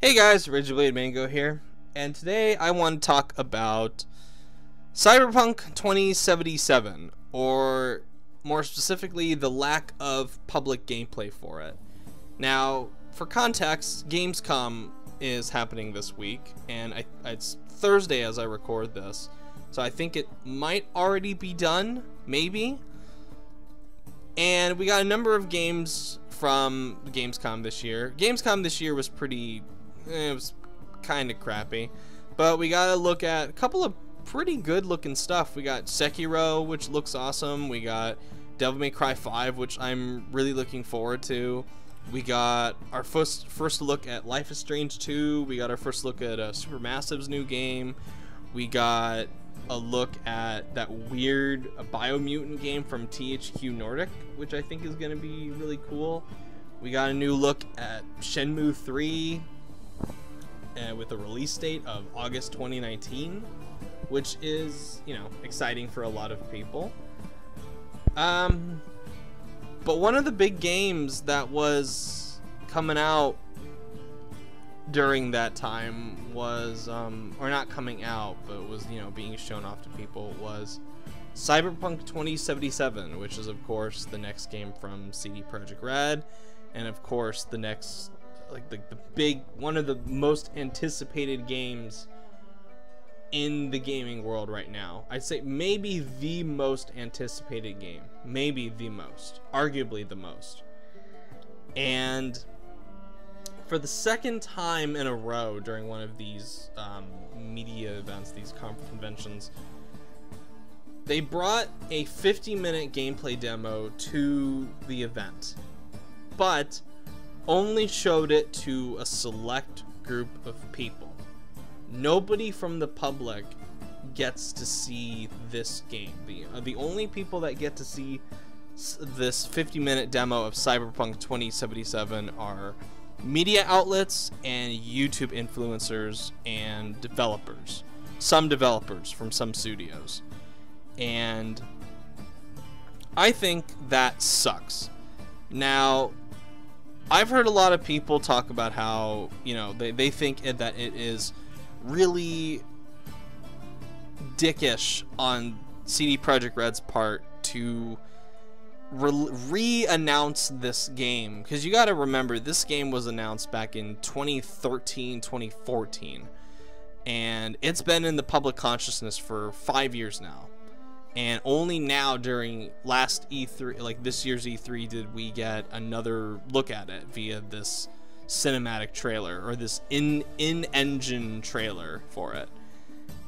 Hey guys, Rigidblade Mango here, and today I want to talk about Cyberpunk 2077, or more specifically, the lack of public gameplay for it. Now, for context, Gamescom is happening this week, and it's Thursday as I record this, so I think it might already be done, maybe. And we got a number of games from Gamescom this year. Gamescom this year was it was kind of crappy, but we got to look at a couple of pretty good looking stuff. We got Sekiro, which looks awesome. We got Devil May Cry 5, which I'm really looking forward to. We got our first look at Life is Strange 2. We got our first look at Supermassive's new game. We got a look at that weird Biomutant game from THQ Nordic, which I think is going to be really cool. We got a new look at Shenmue 3 with a release date of August 2019, which is, exciting for a lot of people. But one of the big games that was coming out during that time was, or not coming out, but was, being shown off to people, was Cyberpunk 2077, which is, of course, the next game from CD Projekt Red, and, of course, the next, the big, one of the most anticipated games in the gaming world right now. I'd say maybe the most anticipated game. Maybe the most. Arguably the most. And for the second time in a row during one of these media events, these conventions, they brought a 50-minute gameplay demo to the event, but only showed it to a select group of people. Nobody from the public gets to see this game. The only people that get to see this 50-minute demo of Cyberpunk 2077 are media outlets and YouTube influencers and developers. Some developers from some studios. And I think that sucks. Now, I've heard a lot of people talk about how, they think that it is really dickish on CD Projekt Red's part to re-announce this game, because you got to remember, this game was announced back in 2013, 2014, and it's been in the public consciousness for 5 years now. And only now during last E3, this year's E3, did we get another look at it via this cinematic trailer, or this in-engine trailer for it.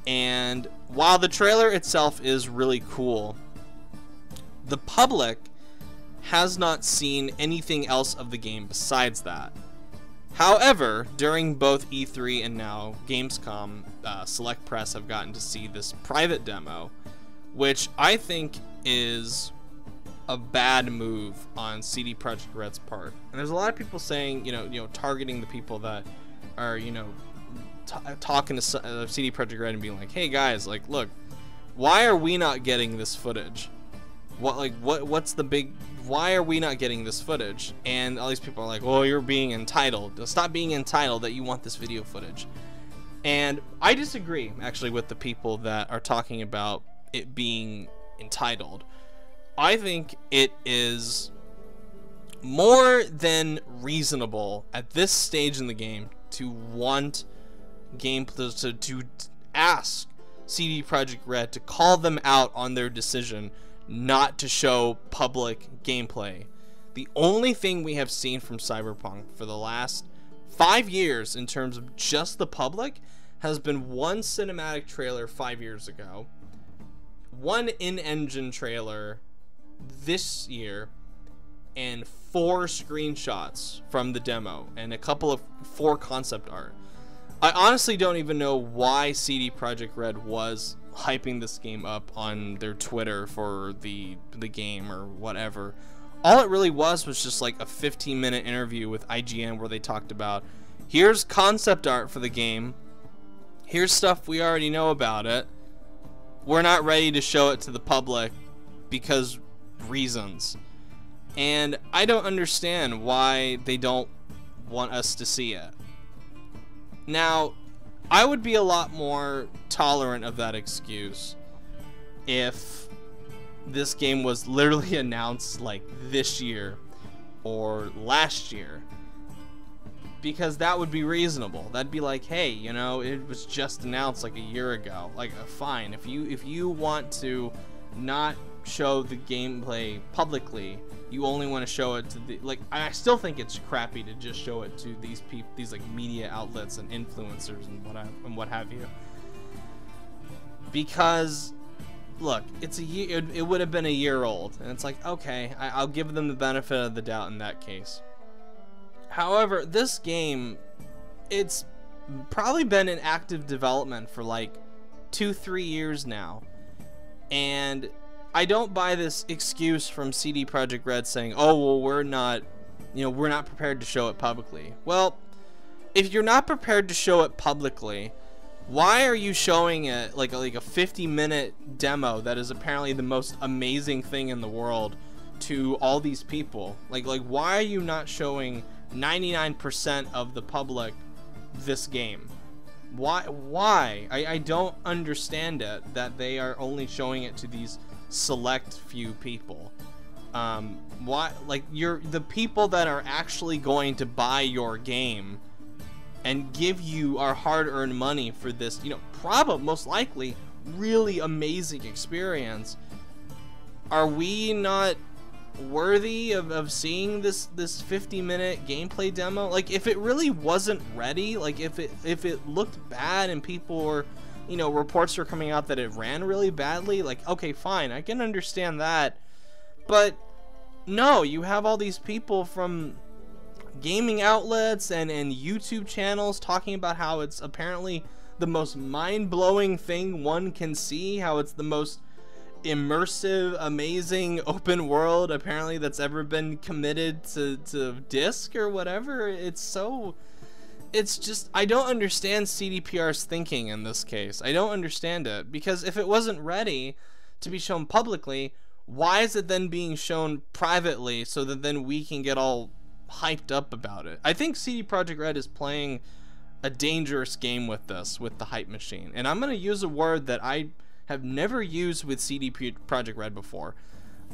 And while the trailer itself is really cool, the public has not seen anything else of the game besides that. However, during both E3 and now Gamescom, select press have gotten to see this private demo, which I think is a bad move on CD Projekt Red's part. And there's a lot of people saying, targeting the people that are, talking to CD Projekt Red and being like, hey guys, look, why are we not getting this footage? What's the big, why are we not getting this footage? And all these people are like, well, you're being entitled. Stop being entitled that you want this video footage. And I disagree, actually, with the people that are talking about it being entitled. I think it is more than reasonable at this stage in the game to want to ask CD Projekt Red to call them out on their decision not to show public gameplay. The only thing we have seen from Cyberpunk for the last 5 years in terms of just the public has been one cinematic trailer 5 years ago, one in-engine trailer this year, and 4 screenshots from the demo, and a couple of 4 concept art. I honestly don't even know why CD Projekt Red was hyping this game up on their Twitter for the game or whatever. All it really was just like a 15-minute interview with IGN where they talked about, here's concept art for the game, here's stuff we already know about it, we're not ready to show it to the public because reasons. And I don't understand why they don't want us to see it. Now, I would be a lot more tolerant of that excuse if this game was literally announced like this year or last year, because that would be reasonable. That'd be like, hey, you know, it was just announced like a year ago. Like, fine, if you want to not show the gameplay publicly, you only want to show it to the, like, I still think it's crappy to just show it to these people, these like media outlets and influencers and what have you, because look, it's a year, it would have been a year old, and it's like, okay, I'll give them the benefit of the doubt in that case. However, this game, it's probably been in active development for like 2-3 years now, and I don't buy this excuse from CD Projekt Red saying, oh, well, we're not prepared to show it publicly. Well, if you're not prepared to show it publicly, why are you showing it like a 50-minute demo that is apparently the most amazing thing in the world to all these people? Like why are you not showing 99% of the public this game? Why? I don't understand it, that they are only showing it to these select few people. Why? Like, you're the people that are actually going to buy your game and give you our hard-earned money for this, you know, probably most likely really amazing experience. Are we not worthy of seeing this 50-minute gameplay demo? Like, if it really wasn't ready, like if it looked bad and people were, you know, reports are coming out that it ran really badly, like, okay, fine, I can understand that. But no, you have all these people from gaming outlets and YouTube channels talking about how it's apparently the most mind-blowing thing one can see, how it's the most immersive, amazing open world apparently that's ever been committed to disc or whatever. It's just, I don't understand CDPR's thinking in this case. I don't understand it, because if it wasn't ready to be shown publicly, why is it then being shown privately so that then we can get all hyped up about it? I think CD Projekt Red is playing a dangerous game with this, with the hype machine. And I'm going to use a word that I have never used with CD Projekt Red before.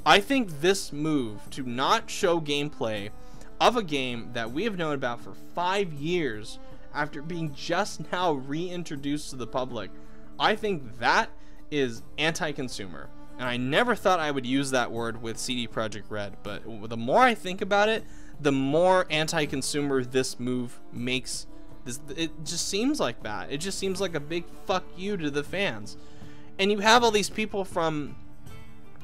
I think this move to not show gameplay of a game that we have known about for 5 years after being just now reintroduced to the public, I think that is anti-consumer. And I never thought I would use that word with CD Projekt Red, but the more I think about it, the more anti-consumer this move makes. It just seems like that. It just seems like a big fuck you to the fans. And you have all these people from,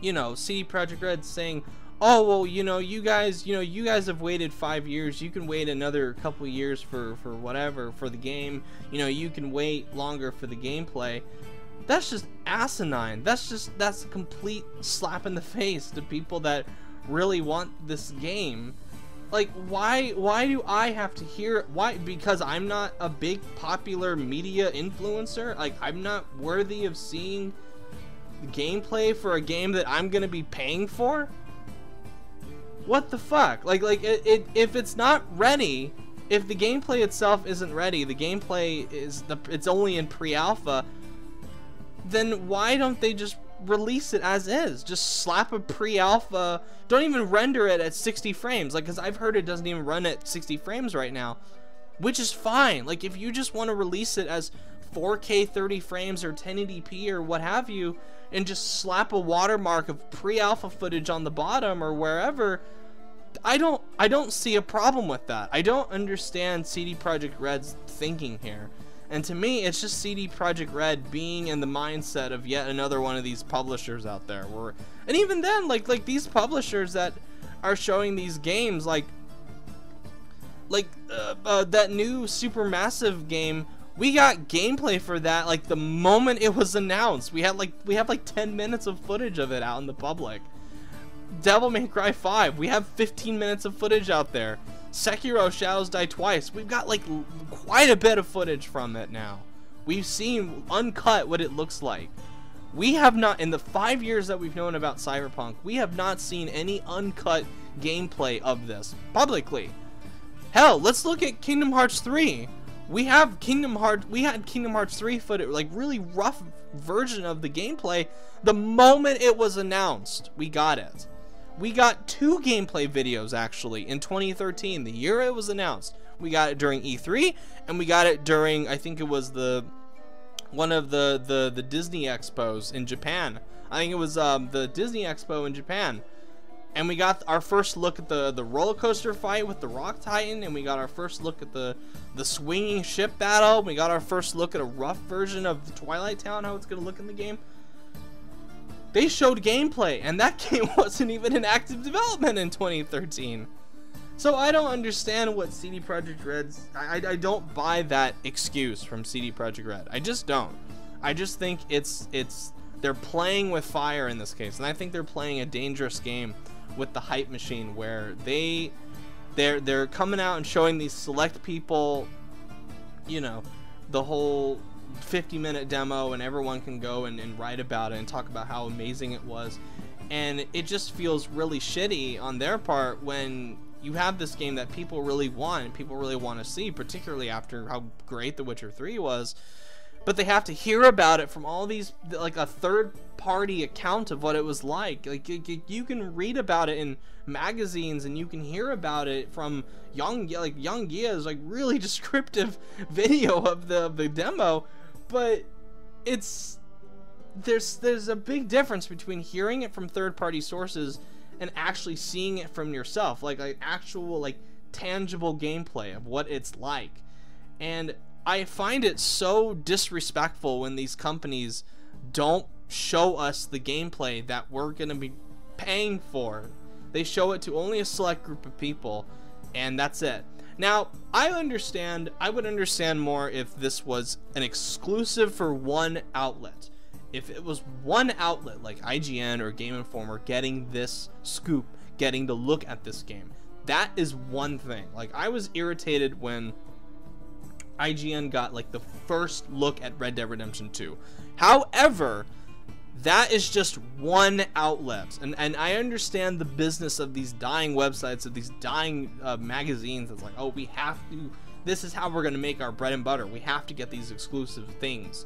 you know, CD Projekt Red saying, oh, well, you know, you guys have waited 5 years. You can wait another couple years for whatever, for the game. You know, you can wait longer for the gameplay. That's just asinine. That's a complete slap in the face to people that really want this game. Like, why do I have to hear it? Why? Because I'm not a big popular media influencer? Like, I'm not worthy of seeing gameplay for a game that I'm gonna be paying for? What the fuck? Like if it's not ready, if the gameplay itself isn't ready, the gameplay it's only in pre-alpha, then why don't they just release it as is? Just slap a pre-alpha, don't even render it at 60 frames, like, because I've heard it doesn't even run at 60 frames right now, which is fine. Like, if you just want to release it as 4K 30 frames or 1080p or what have you, and just slap a watermark of pre-alpha footage on the bottom or wherever, I don't see a problem with that. I don't understand CD Projekt Red's thinking here. And to me, it's just CD Projekt Red being in the mindset of yet another one of these publishers out there. And even then, like these publishers that are showing these games, like that new Supermassive game, we got gameplay for that like the moment it was announced. We have like 10 minutes of footage of it out in the public. Devil May Cry 5, we have 15 minutes of footage out there. Sekiro Shadows Die Twice, we've got like quite a bit of footage from it now. We've seen uncut what it looks like. We have not, in the 5 years that we've known about Cyberpunk, we have not seen any uncut gameplay of this publicly. Hell, let's look at Kingdom Hearts 3. We have Kingdom Hearts. We had Kingdom Hearts 3 footage, like really rough version of the gameplay. The moment it was announced, we got it. We got 2 gameplay videos actually in 2013, the year it was announced. We got it during E3, and we got it during, I think it was one of the Disney expos in Japan. I think it was the Disney Expo in Japan. And we got our first look at the roller coaster fight with the Rock Titan, and we got our first look at the swinging ship battle. We got our first look at a rough version of the Twilight Town, how it's going to look in the game. They showed gameplay, and that game wasn't even in active development in 2013. So I don't understand what CD Projekt Red's... I don't buy that excuse from CD Projekt Red. I just don't. I just think they're playing with fire in this case, and I think they're playing a dangerous game with the hype machine, where they're coming out and showing these select people, you know, the whole 50-minute demo, and everyone can go and write about it and talk about how amazing it was. And it just feels really shitty on their part when you have this game that people really want and people really want to see, particularly after how great The Witcher 3 was. But they have to hear about it from all these, like a third-party account of what it was like. Like you can read about it in magazines, and you can hear about it from Young Gia's like really descriptive video of the demo. But there's a big difference between hearing it from third-party sources and actually seeing it from yourself, like actual, like tangible gameplay of what it's like. And I find it so disrespectful when these companies don't show us the gameplay that we're going to be paying for. They show it to only a select group of people, and that's it. Now, I would understand more if this was an exclusive for one outlet. If it was one outlet like IGN or Game Informer getting this scoop, getting to look at this game, that is one thing. Like, I was irritated when IGN got like the first look at Red Dead Redemption 2. However, that is just one outlet, and I understand the business of these dying websites, of these dying magazines. It's like, oh, we have to, this is how we're going to make our bread and butter. We have to get these exclusive things.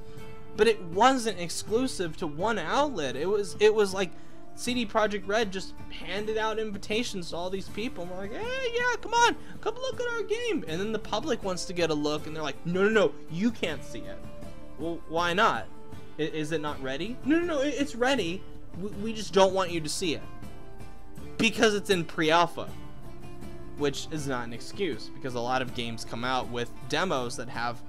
But it wasn't exclusive to one outlet. It was like CD Projekt Red just handed out invitations to all these people, and we're like, hey, yeah, come on, come look at our game. And then the public wants to get a look, and they're like, no, you can't see it. Well, why not? Is it not ready? No, it's ready. We just don't want you to see it because it's in pre-alpha, which is not an excuse, because a lot of games come out with demos that have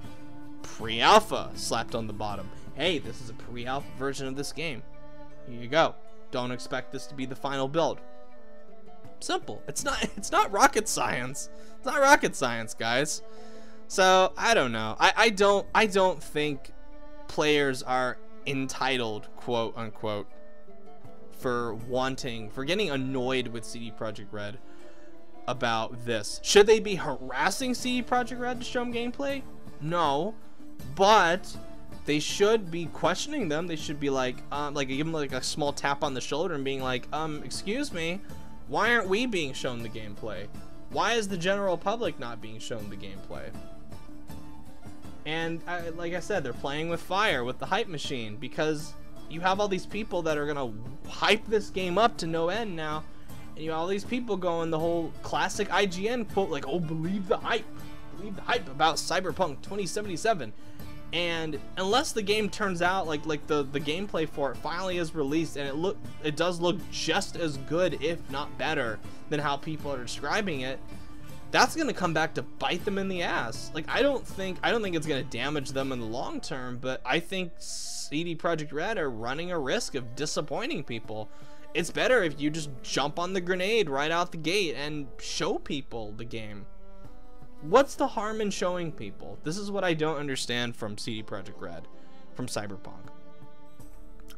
pre-alpha slapped on the bottom. Hey, this is a pre-alpha version of this game. Here you go. Don't expect this to be the final build. Simple. It's not rocket science. It's not rocket science, guys. So I don't know. I don't think players are entitled, quote unquote, for getting annoyed with CD Projekt Red about this. Should they be harassing CD Projekt Red to show them gameplay? No, but they should be questioning them. They should be like give them like a small tap on the shoulder and being like, excuse me, why aren't we being shown the gameplay? Why is the general public not being shown the gameplay? And like I said, they're playing with fire, with the hype machine, because you have all these people that are gonna hype this game up to no end now, and you have all these people going the whole classic IGN quote, like, oh, believe the hype about Cyberpunk 2077. And unless the game turns out like the gameplay for it finally is released, and it does look just as good, if not better, than how people are describing it, that's gonna come back to bite them in the ass. Like, I don't think it's gonna damage them in the long term, but I think CD Projekt Red are running a risk of disappointing people. It's better if you just jump on the grenade right out the gate and show people the game. What's the harm in showing people? This is what I don't understand from CD Projekt Red, from Cyberpunk.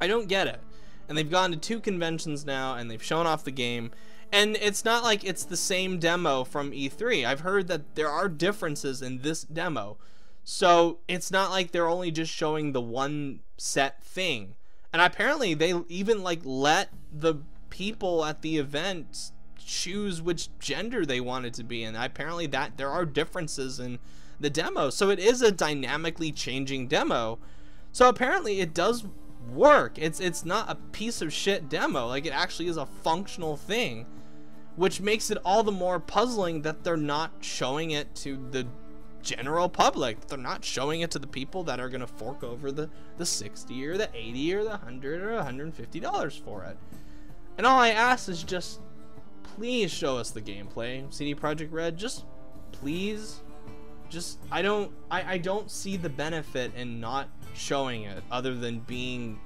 I don't get it. And they've gone to 2 conventions now, and they've shown off the game, and it's not like it's the same demo from E3. I've heard that there are differences in this demo, so it's not like they're only just showing the one set thing. And apparently they even like let the people at the event choose which gender they wanted to be, and apparently that there are differences in the demo. So it is a dynamically changing demo. So apparently it does work. It's not a piece of shit demo. Like, it actually is a functional thing, which makes it all the more puzzling that they're not showing it to the general public. They're not showing it to the people that are going to fork over the 60 or the 80 or the 100 or $150 for it. And all I ask is just, please show us the gameplay, CD Projekt Red. Just please. Just, I don't see the benefit in not showing it, other than being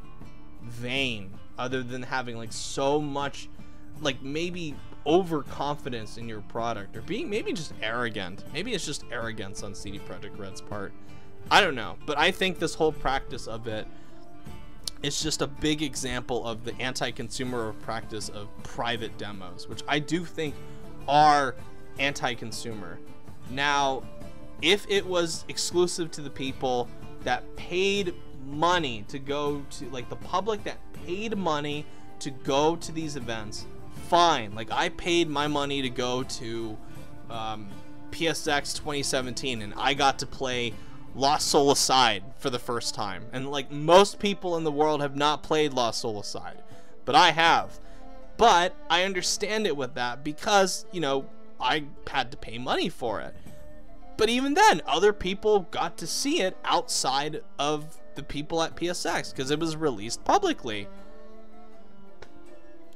vain, other than having like so much, like, maybe overconfidence in your product, or being maybe just arrogant. Maybe it's just arrogance on CD Projekt Red's part. I don't know, but I think this whole practice of it is just a big example of the anti-consumer practice of private demos, which I do think are anti-consumer. Now, if it was exclusive to the people that paid money to go to, like, the public that paid money to go to these events, fine. Like, I paid my money to go to PSX 2017, and I got to play Lost Soul Aside for the first time. And, like, most people in the world have not played Lost Soul Aside, but I have. But I understand it with that because, you know, I had to pay money for it. But even then, other people got to see it outside of the people at PSX because it was released publicly.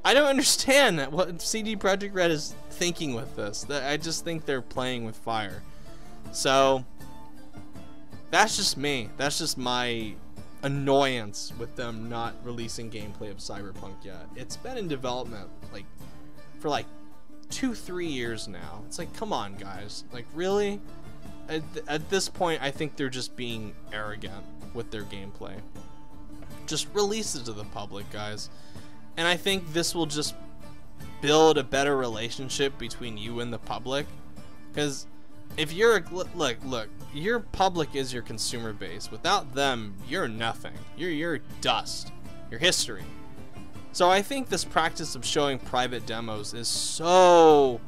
I don't understand what CD Projekt Red is thinking with this. I just think they're playing with fire. So that's just me. That's just my annoyance with them not releasing gameplay of Cyberpunk yet. It's been in development like for like 2-3 years now. It's like, come on, guys. Like, really? At this point, I think they're just being arrogant with their gameplay. Just release it to the public, guys. And I think this will just build a better relationship between you and the public. Because if you're, look, your public is your consumer base. Without them, you're nothing. You're dust. You're history. So I think this practice of showing private demos is so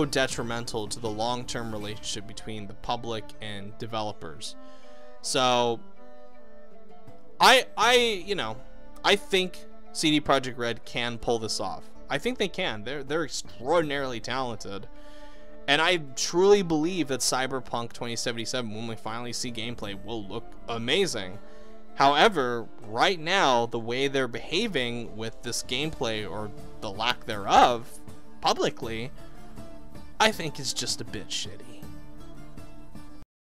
detrimental to the long-term relationship between the public and developers. So I think CD Projekt Red can pull this off. I think they can. They're extraordinarily talented. And I truly believe that Cyberpunk 2077, when we finally see gameplay, will look amazing. However, right now, the way they're behaving with this gameplay, or the lack thereof, publicly, I think is just a bit shitty.